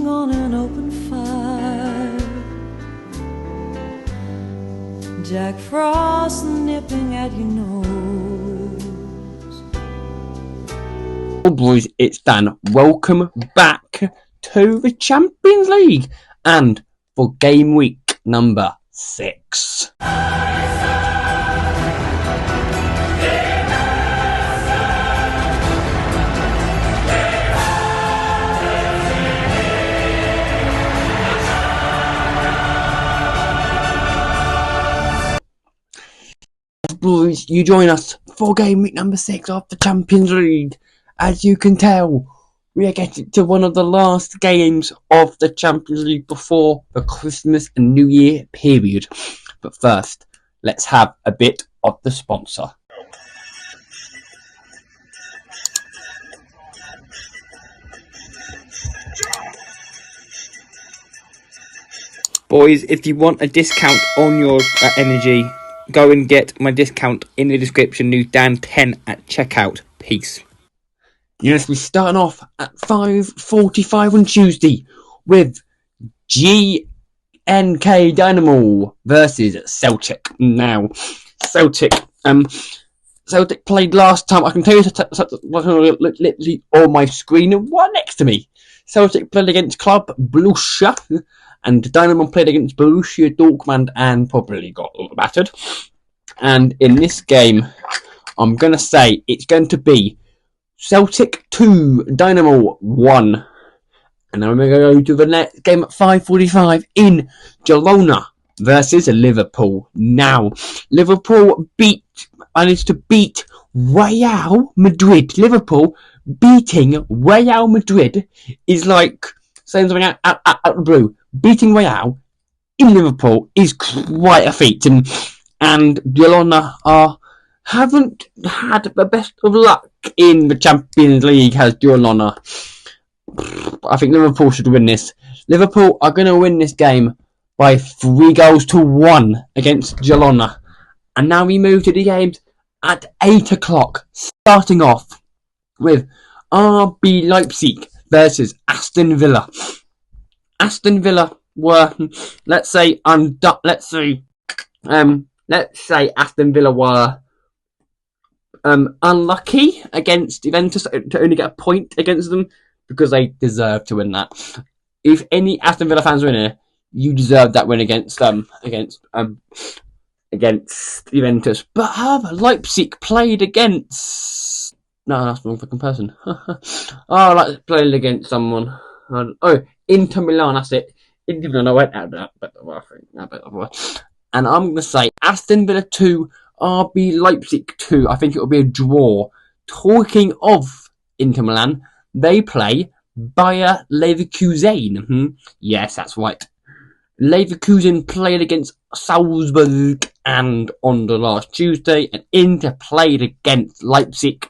sitting on an open fire, Jack Frost nipping at your nose. Oh boys, it's Dan. Welcome back to the Champions League and for game week number 6. Boys, you join us for game week number 6 of the Champions League. As you can tell, we are getting to one of the last games of the Champions League before the Christmas and New Year period. But first, let's have a bit of the sponsor. Boys, if you want a discount on your energy, go and get my discount in the description. New Dan10 at checkout. Peace. Yes, we're starting off at 5:45 on Tuesday with GNK Dynamo versus Celtic. Now, Celtic played last time. I can tell you literally on my screen right next to me. Celtic played against Club Borussia, and Dynamo played against Borussia Dortmund and probably got battered. And in this game, I'm going to say it's going to be Celtic 2, Dynamo 1. And then we're going to go to the next game at 5:45 in Girona versus Liverpool. Now, Liverpool managed to beat Real Madrid. Liverpool beating Real Madrid is like saying something out of the blue. Beating Real in Liverpool is quite a feat. And Girona haven't had the best of luck in the Champions League, has Girona. I think Liverpool should win this. Liverpool are going to win this game by 3-1 against Girona. And now we move to the games at 8 o'clock, starting off with RB Leipzig versus Aston Villa. Aston Villa were, let's say Aston Villa were unlucky against Juventus to only get a point against them because they deserve to win that. If any Aston Villa fans win it, you deserve that win against Juventus. But however, Leipzig played against. No, that's the wrong fucking person. Played against someone. Inter Milan. That's it. Inter Milan. I went out that, and I'm going to say Aston Villa 2, RB Leipzig 2. I think it will be a draw. Talking of Inter Milan, they play Bayer Leverkusen. Yes, that's right. Leverkusen played against Salzburg and on the last Tuesday, and Inter played against Leipzig.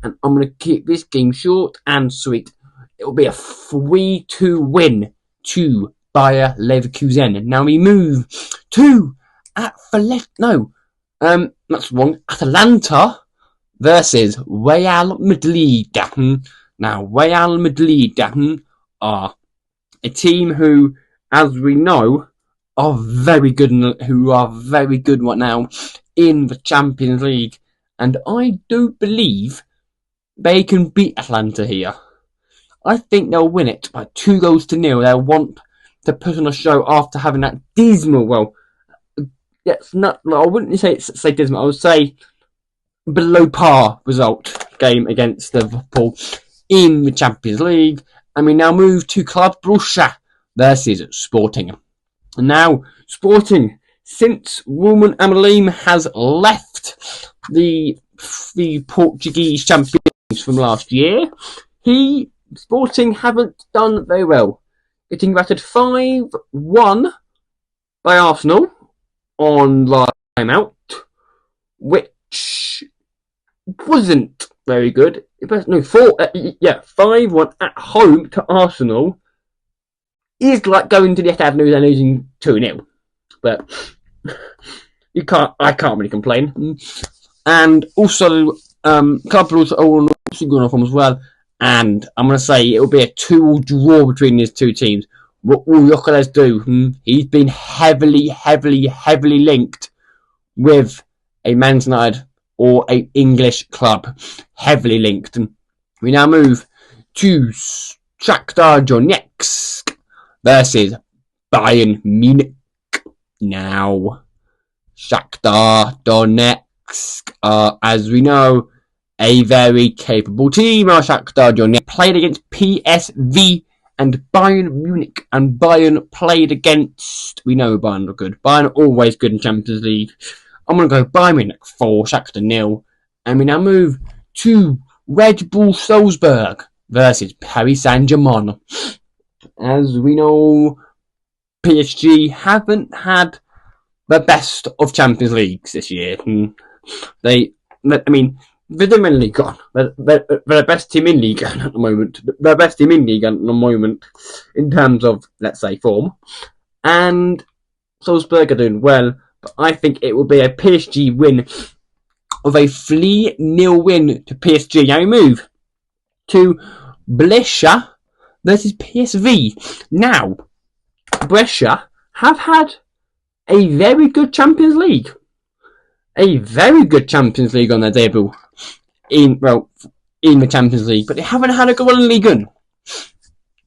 And I'm going to keep this game short and sweet. It will be a 3-2 win to Bayer Leverkusen. Now we move to that's wrong. Atalanta versus Real Madrid. Now, Real Madrid are a team who, as we know, are very good right now in the Champions League. And I do believe they can beat Atalanta here. I think they'll win it by 2-0. They'll want to put on a show after having that dismal, I wouldn't say dismal, I would say below par result game against Liverpool in the Champions League. And we now move to Club Borussia versus Sporting. And now, Sporting, since Ruben Amorim has left the Portuguese champions from last year, Sporting haven't done very well, getting battered 5-1 by Arsenal on last time out, which wasn't very good. 5-1 at home to Arsenal is like going to the Etihad and losing 2-0. But I can't really complain. And also, Club Brugge are also going off as well. And I'm going to say it'll be a 2-2 draw between these two teams. What will Yokeles do? He's been heavily linked with a Man United or an English club. Heavily linked. We now move to Shakhtar Donetsk versus Bayern Munich. Now, Shakhtar Donetsk are, as we know, a very capable team. Shakhtar Donetsk played against PSV and Bayern Munich, and Bayern played against... We know Bayern are good. Bayern are always good in Champions League. I'm going to go Bayern Munich 4, Shakhtar 0. And we now move to Red Bull Salzburg versus Paris Saint-Germain. As we know, PSG haven't had the best of Champions Leagues this year. They're the League on. They're the best team in League at the moment. They're the best team in League at the moment in terms of, let's say, form. And Salzburg are doing well, but I think it will be a PSG win of a 3-0 win to PSG. Now we move to Brescia versus PSV. Now, Brescia have had a very good Champions League. A very good Champions League on their debut. In the Champions League, but they haven't had a good one in Ligue 1.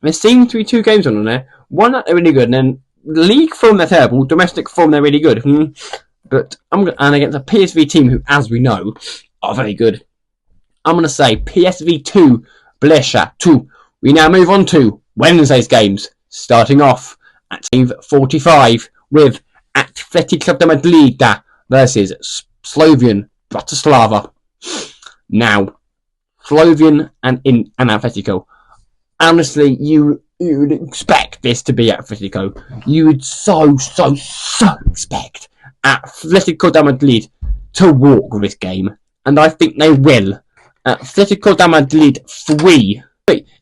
There seem to be 2 games on there. One that they're really good, and then the league form they're terrible, domestic form they're really good. But and against a PSV team who, as we know, are very good. I'm going to say PSV 2, Brescia 2. We now move on to Wednesday's games, starting off at 5:45 with Athletic Club de Madrid versus Slovan Bratislava. Now, Slovan and Atletico. Honestly, you would expect this to be Atletico. You would so expect Atletico de Madrid to walk this game. And I think they will. Atletico de Madrid 3.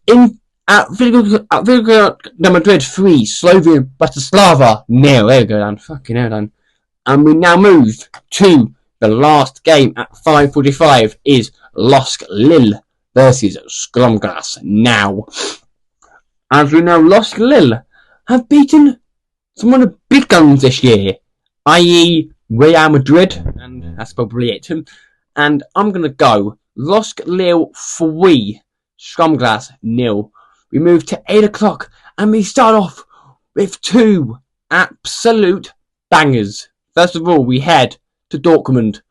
In Atletico de Madrid 3, Slovan Bratislava 0. There we go, Dan. Fucking hell, Dan. And we now move to the last game at 5:45 is LOSC Lille versus Scrumgrass. Now, as we know, LOSC Lille have beaten some of the big guns this year, i.e. Real Madrid, and that's probably it. And I'm going to go LOSC Lille 3, Scrumgrass 0. We move to 8 o'clock and we start off with 2 absolute bangers. First of all, we head to Dortmund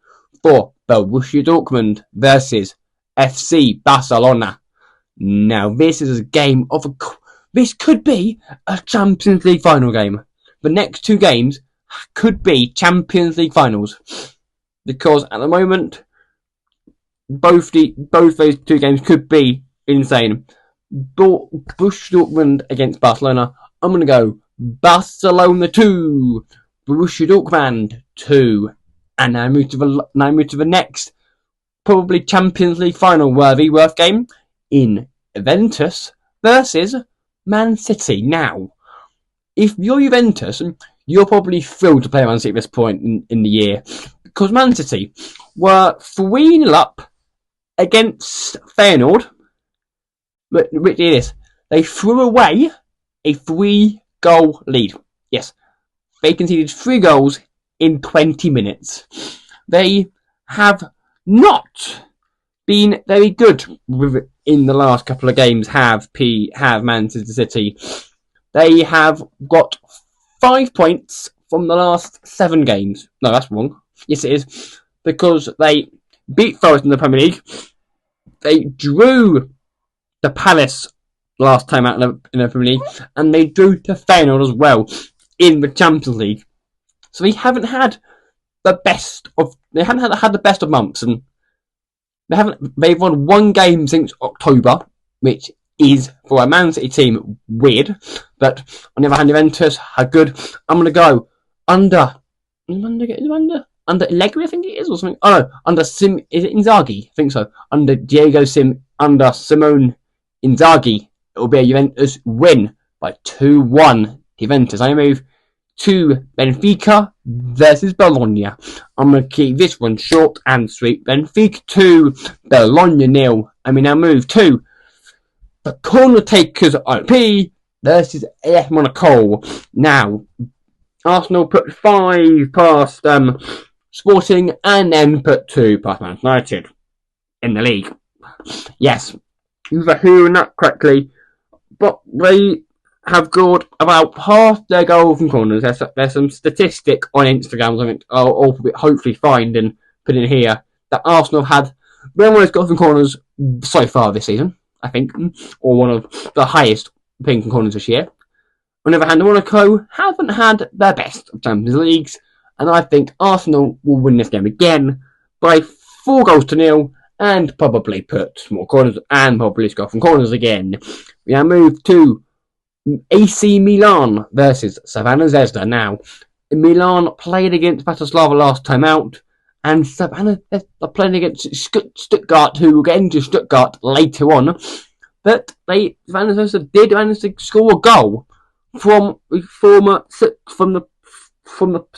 for Borussia Dortmund versus FC Barcelona. Now, this is a game of this could be a Champions League final game. The next 2 games could be Champions League finals because at the moment, both those 2 games could be insane. Borussia Dortmund against Barcelona. I'm going to go Barcelona 2. Borussia Dortmund 2, and now move to the next, probably Champions League final worth game in Juventus versus Man City. Now, if you're Juventus, you're probably thrilled to play Man City at this point in the year because Man City were 3-0 up against Feyenoord. But this, they threw away a 3-goal lead. Yes. They conceded 3 goals in 20 minutes. They have not been very good in the last couple of games. Have Manchester City. They have got 5 points from the last 7 games. No, that's wrong. Yes, it is because they beat Forest in the Premier League. They drew the Palace last time out in the Premier League, and they drew to Feyenoord as well in the Champions League. So they haven't had the best of months, and they've won 1 game since October, which is for a Man City team weird. But on the other hand, Juventus are good. I'm gonna go under Allegri, I think it is, or something. Oh no, under is it Inzaghi? I think so. Under Simone Inzaghi, it will be a Juventus win by 2-1. Juventus. I move to Benfica versus Bologna. I'm going to keep this one short and sweet. Benfica 2, Bologna 0. And we now move to the corner takers OP versus AS Monaco. Now, Arsenal put 5 past Sporting and then put 2 past Man United in the league. Yes, you've heard that correctly, but they have scored about half their goals from corners. There's some statistic on Instagram I'll hopefully find and put in here that Arsenal have had the most goals from corners so far this season, I think, or one of the highest pink from corners this year. On the other hand, Monaco haven't had their best of Champions Leagues, and I think Arsenal will win this game again by 4-0 and probably put more corners and probably score from corners again. We now move to AC Milan versus Savannah Zvezda. Now, Milan played against Bratislava last time out, and Savannah are playing against Stuttgart, who will get into Stuttgart later on. But Savannah Zvezda did manage to score a goal from the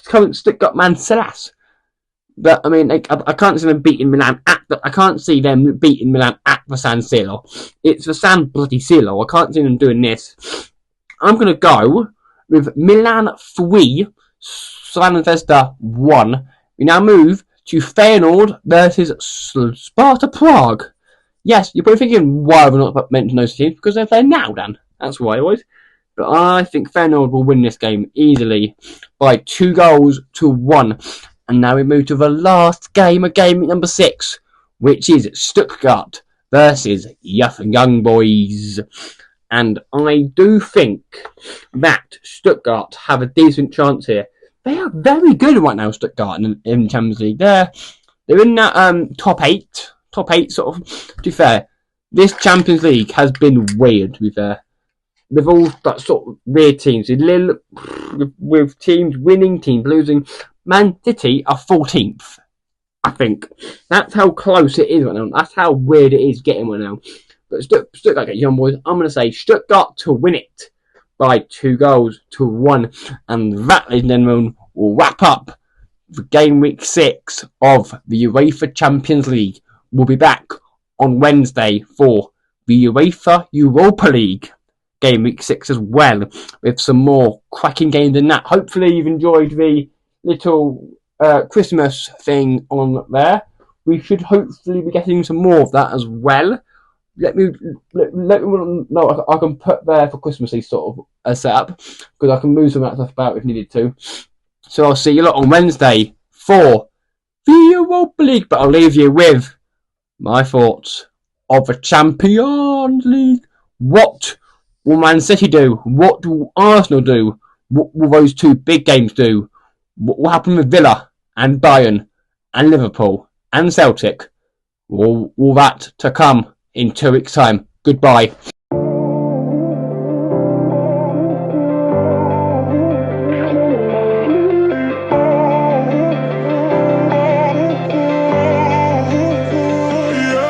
current Stuttgart man Salas. But I mean, I can't see them beating Milan at the San Siro. It's the San bloody Siro. I can't see them doing this. I'm gonna go with Milan 3, Savannah Zvezda 1. We now move to Feyenoord versus Sparta Prague. Yes, you're probably thinking, why have we not mentioned those teams? Because they're there now, Dan. That's why, always. But I think Feyenoord will win this game easily by 2-1. And now we move to the last game of game number 6, which is Stuttgart versus Young Boys. And I do think that Stuttgart have a decent chance here. They are very good right now, Stuttgart, in Champions League. They're in that top 8 sort of. To be fair, this Champions League has been weird, to be fair. With all that sort of weird teams, with teams winning, teams losing. Man City are 14th, I think. That's how close it is right now. That's how weird it is getting right now. But Stuttgart get Young Boys. I'm going to say Stuttgart to win it by 2-1. And that, ladies and gentlemen, will wrap up the game week 6 of the UEFA Champions League. We'll be back on Wednesday for the UEFA Europa League game week 6 as well, with some more cracking games than that. Hopefully you've enjoyed the little Christmas thing on there. We should hopefully be getting some more of that as well. Let me know I can put there for Christmassy sort of a setup, because I can move some of that stuff about if needed to. So I'll see you lot on Wednesday for the Europa League, but I'll leave you with my thoughts of the Champions League. What will Man City do? What will Arsenal do? What will those two big games do? What will happen with Villa and Bayern and Liverpool and Celtic? All that to come in 2 weeks' time. Goodbye.